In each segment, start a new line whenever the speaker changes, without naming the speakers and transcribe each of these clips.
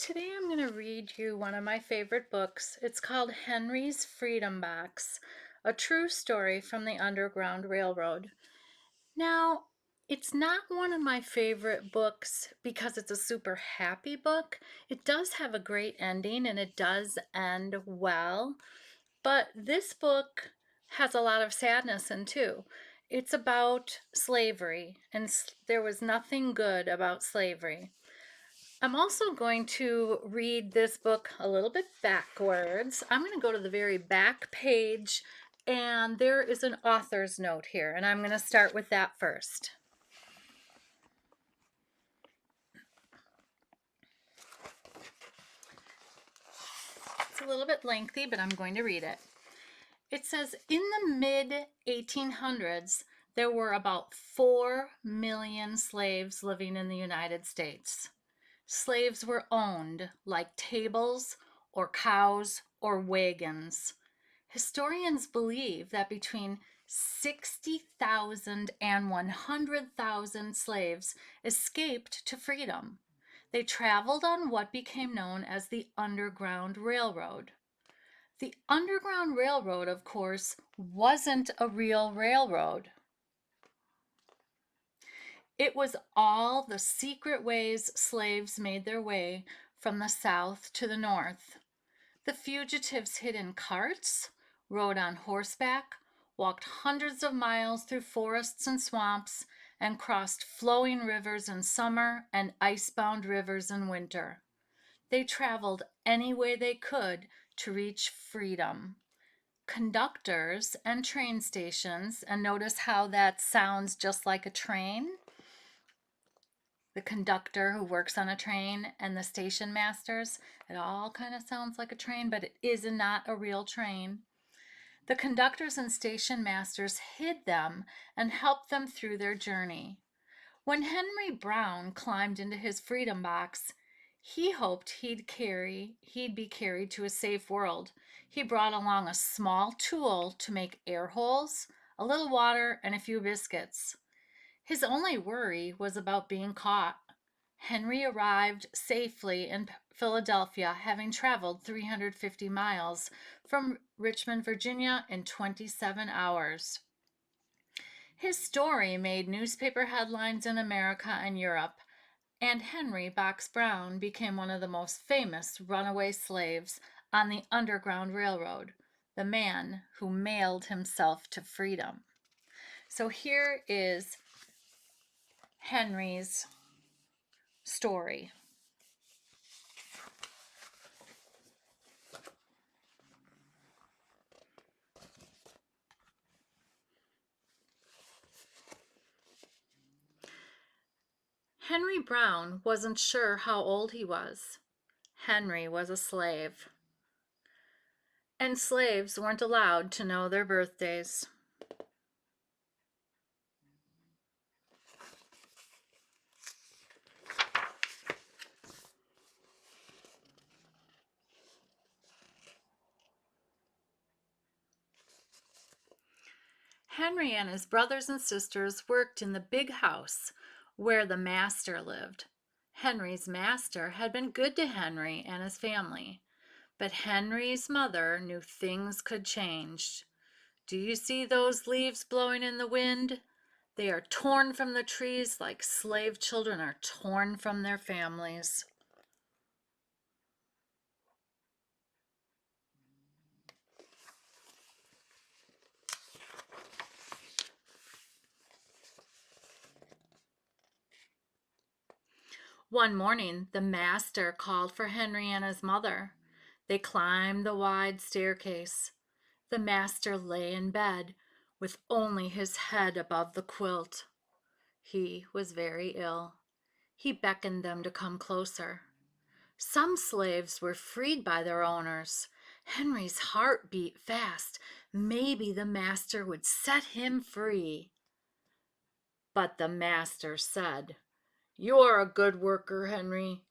Today I'm going to read you one of my favorite books. It's called Henry's Freedom Box, a true story from the Underground Railroad. Now, it's not one of my favorite books because it's a super happy book. It does have a great ending and it does end well, but this book has a lot of sadness in too. It's about slavery, and there was nothing good about slavery. I'm also going to read this book a little bit backwards. I'm going to go to the very back page, and there is an author's note here, and I'm going to start with that first. It's a little bit lengthy, but I'm going to read it. It says, in the mid 1800s, there were about 4 million slaves living in the United States. Slaves were owned like tables or cows or wagons. Historians believe that between 60,000 and 100,000 slaves escaped to freedom. They traveled on what became known as the Underground Railroad. The Underground Railroad, of course, wasn't a real railroad. It was all the secret ways slaves made their way from the south to the north. The fugitives hid in carts, rode on horseback, walked hundreds of miles through forests and swamps, and crossed flowing rivers in summer and icebound rivers in winter. They traveled any way they could to reach freedom. Conductors and train stations, and notice how that sounds just like a train. The conductor who works on a train and the station masters, it all kind of sounds like a train, but it is not a real train. The conductors and station masters hid them and helped them through their journey. When Henry Brown climbed into his freedom box, he hoped he'd be carried to a safe world. He brought along a small tool to make air holes, a little water, and a few biscuits. His only worry was about being caught. Henry arrived safely in Philadelphia, having traveled 350 miles from Richmond, Virginia, in 27 hours. His story made newspaper headlines in America and Europe, and Henry Box Brown became one of the most famous runaway slaves on the Underground Railroad, the man who mailed himself to freedom. So here is Henry's story. Henry Brown wasn't sure how old he was. Henry was a slave, and slaves weren't allowed to know their birthdays. Henry and his brothers and sisters worked in the big house where the master lived. Henry's master had been good to Henry and his family, but Henry's mother knew things could change. Do you see those leaves blowing in the wind? They are torn from the trees like slave children are torn from their families. One morning, the master called for Henry and his mother. They climbed the wide staircase. The master lay in bed with only his head above the quilt. He was very ill. He beckoned them to come closer. Some slaves were freed by their owners. Henry's heart beat fast. Maybe the master would set him free. But the master said, "You are a good worker, Henry.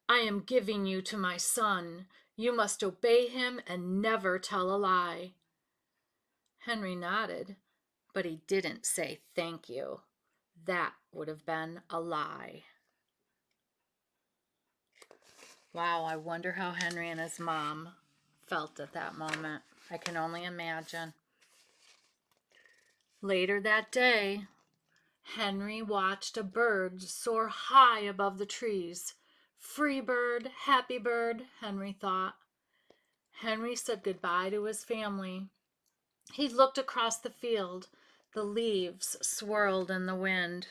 I am giving you to my son. You must obey him and never tell a lie." Henry nodded, but he didn't say thank you. That would have been a lie. Wow, I wonder how Henry and his mom felt at that moment. I can only imagine. Later that day, Henry watched a bird soar high above the trees. Free bird, happy bird, Henry thought. Henry said goodbye to his family. He looked across the field. The leaves swirled in the wind.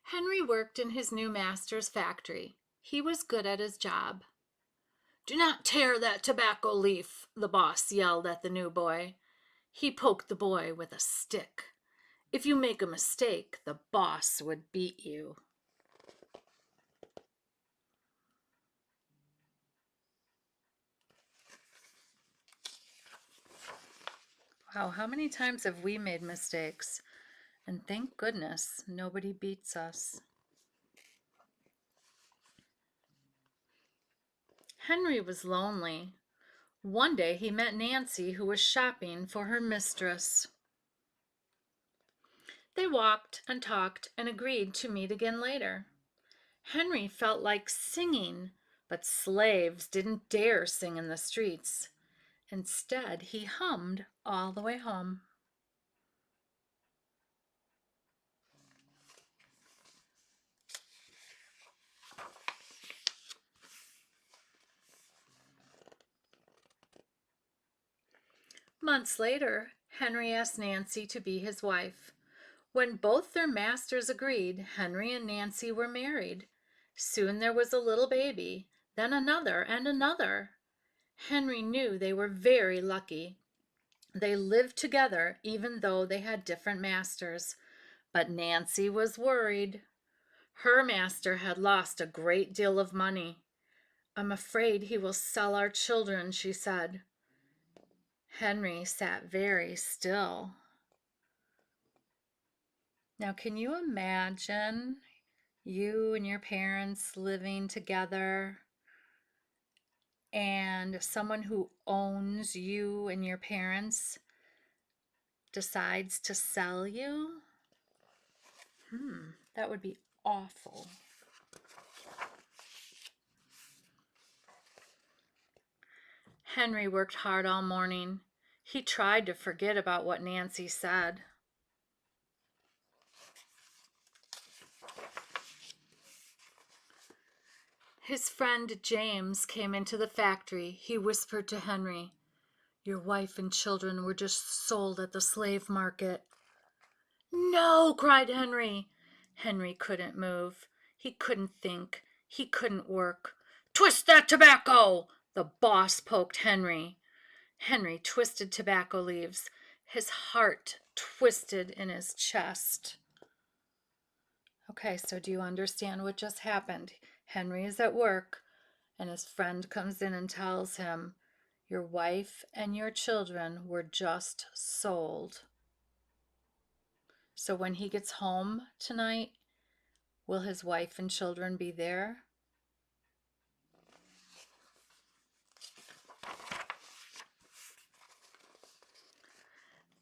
Henry worked in his new master's factory. He was good at his job. "Do not tear that tobacco leaf," the boss yelled at the new boy. He poked the boy with a stick. "If you make a mistake, the boss would beat you." Wow, how many times have we made mistakes? And thank goodness nobody beats us. Henry was lonely. One day he met Nancy, who was shopping for her mistress. They walked and talked and agreed to meet again later. Henry felt like singing, but slaves didn't dare sing in the streets. Instead, he hummed all the way home. Months later, Henry asked Nancy to be his wife. When both their masters agreed, Henry and Nancy were married. Soon there was a little baby, then another and another. Henry knew they were very lucky. They lived together even though they had different masters. But Nancy was worried. Her master had lost a great deal of money. "I'm afraid he will sell our children," she said. Henry sat very still. Now, can you imagine you and your parents living together and someone who owns you and your parents decides to sell you? That would be awful. Henry worked hard all morning. He tried to forget about what Nancy said. His friend James came into the factory. He whispered to Henry, "Your wife and children were just sold at the slave market." "No!" cried Henry. Henry couldn't move. He couldn't think. He couldn't work. "Twist that tobacco!" The boss poked Henry. Henry twisted tobacco leaves. His heart twisted in his chest. Okay, so do you understand what just happened? Henry is at work, and his friend comes in and tells him, "Your wife and your children were just sold." So when he gets home tonight, will his wife and children be there?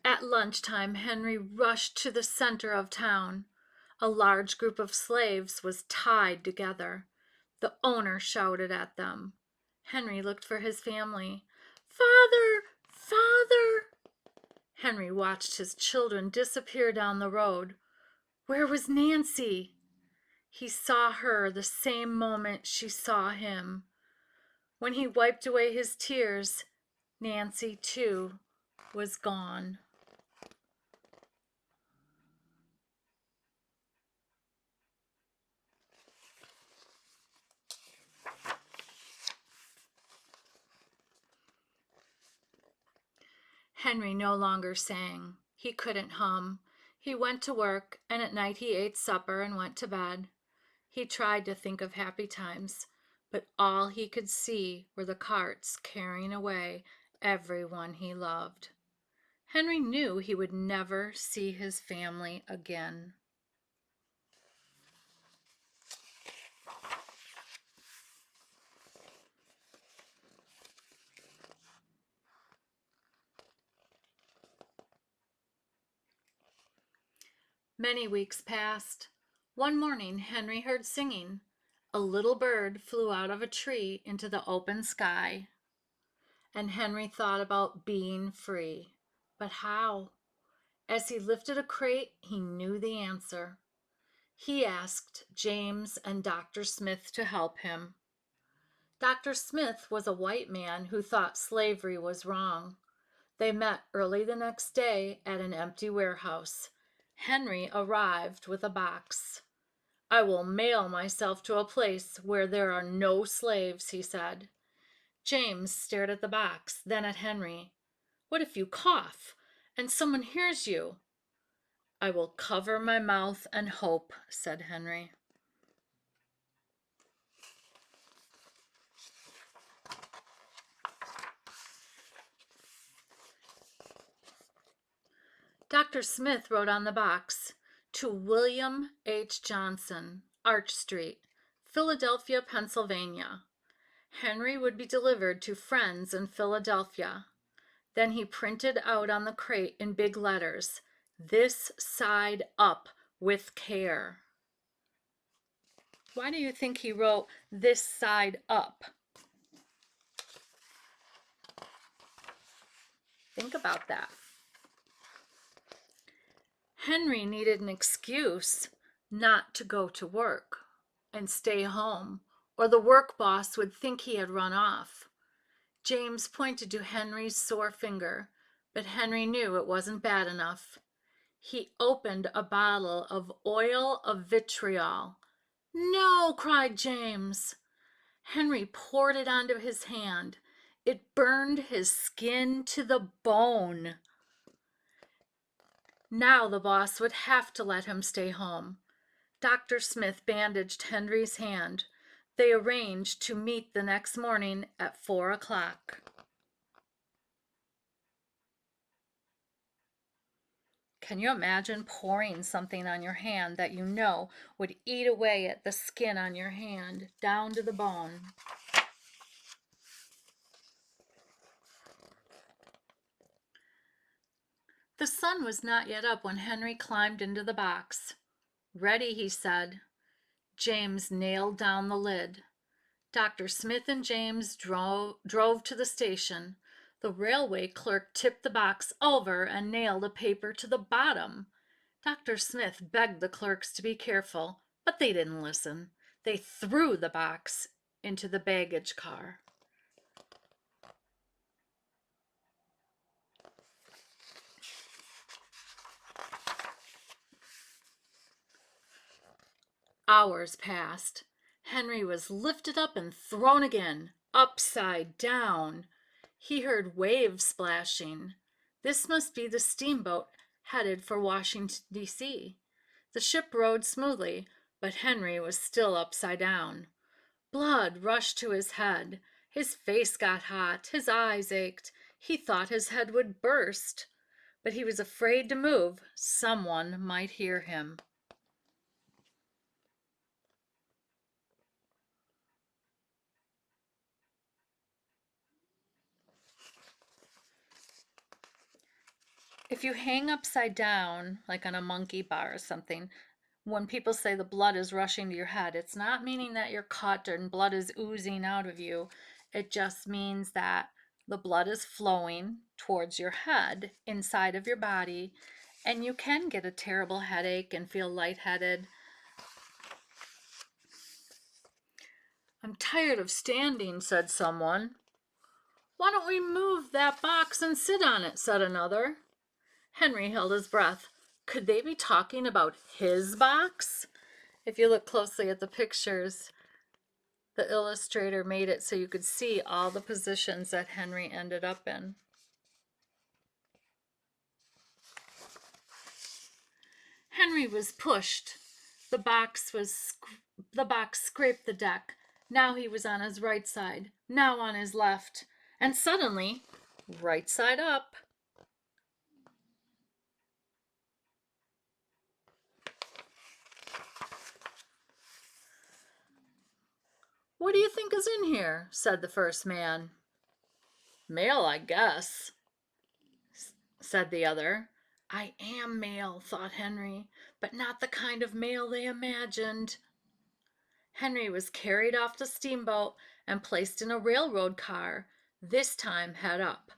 At lunchtime, Henry rushed to the center of town. A large group of slaves was tied together. The owner shouted at them. Henry looked for his family. "Father! Father!" Henry watched his children disappear down the road. Where was Nancy? He saw her the same moment she saw him. When he wiped away his tears, Nancy, too, was gone. Henry no longer sang. He couldn't hum. He went to work, and at night he ate supper and went to bed. He tried to think of happy times, but all he could see were the carts carrying away everyone he loved. Henry knew he would never see his family again. Many weeks passed. One morning, Henry heard singing. A little bird flew out of a tree into the open sky. And Henry thought about being free. But how? As he lifted a crate, he knew the answer. He asked James and Dr. Smith to help him. Dr. Smith was a white man who thought slavery was wrong. They met early the next day at an empty warehouse. Henry arrived with a box. I will mail myself to a place where there are no slaves, he said. James stared at the box, then at Henry. What if you cough and someone hears you? I will cover my mouth and hope, said Henry. Dr. Smith wrote on the box, to William H. Johnson, Arch Street, Philadelphia, Pennsylvania. Henry would be delivered to friends in Philadelphia. Then he printed out on the crate in big letters, this side up with care. Why do you think he wrote this side up? Think about that. Henry needed an excuse not to go to work and stay home, or the work boss would think he had run off. James pointed to Henry's sore finger, but Henry knew it wasn't bad enough. He opened a bottle of oil of vitriol. No, cried James. Henry poured it onto his hand. It burned his skin to the bone. Now the boss would have to let him stay home. Dr. Smith bandaged Henry's hand. They arranged to meet the next morning at 4 o'clock. Can you imagine pouring something on your hand that you know would eat away at the skin on your hand, down to the bone? The sun was not yet up when Henry climbed into the box. Ready, he said. James nailed down the lid. Dr. Smith and James drove to the station. The railway clerk tipped the box over and nailed a paper to the bottom. Dr. Smith begged the clerks to be careful, but they didn't listen. They threw the box into the baggage car. Hours passed. Henry was lifted up and thrown again, upside down. He heard waves splashing. This must be the steamboat headed for Washington, D.C. The ship rode smoothly, but Henry was still upside down. Blood rushed to his head. His face got hot. His eyes ached. He thought his head would burst. But he was afraid to move. Someone might hear him. If you hang upside down, like on a monkey bar or something, when people say the blood is rushing to your head, it's not meaning that you're cut and blood is oozing out of you. It just means that the blood is flowing towards your head, inside of your body, and you can get a terrible headache and feel lightheaded. I'm tired of standing, said someone. Why don't we move that box and sit on it, said another. Henry held his breath. Could they be talking about his box? If you look closely at the pictures, the illustrator made it so you could see all the positions that Henry ended up in. Henry was pushed. The box scraped the deck. Now he was on his right side, now on his left, and suddenly, right side up. What do you think is in here? Said the first man. Mail, I guess, said the other. I am male, thought Henry, but not the kind of male they imagined. Henry was carried off the steamboat and placed in a railroad car, this time head up.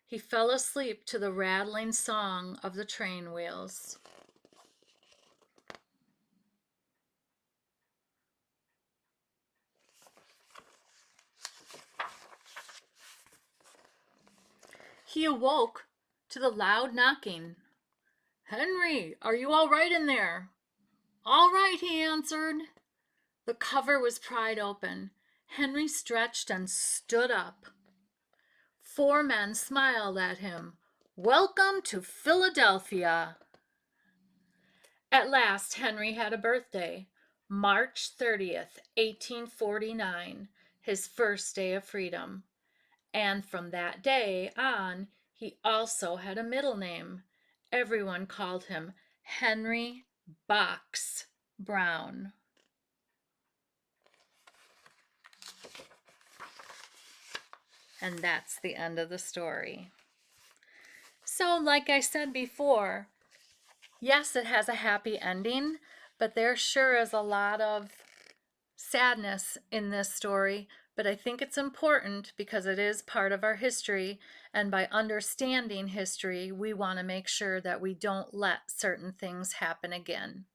He fell asleep to the rattling song of the train wheels. He awoke to the loud knocking. "Henry, are you all right in there?" "All right," he answered. The cover was pried open. Henry stretched and stood up. 4 men smiled at him. "Welcome to Philadelphia." At last Henry had a birthday, March 30th, 1849, his first day of freedom. And from that day on, he also had a middle name. Everyone called him Henry Box Brown. And that's the end of the story. So, like I said before, yes, it has a happy ending, but there sure is a lot of sadness in this story. But I think it's important because it is part of our history, and by understanding history, we want to make sure that we don't let certain things happen again.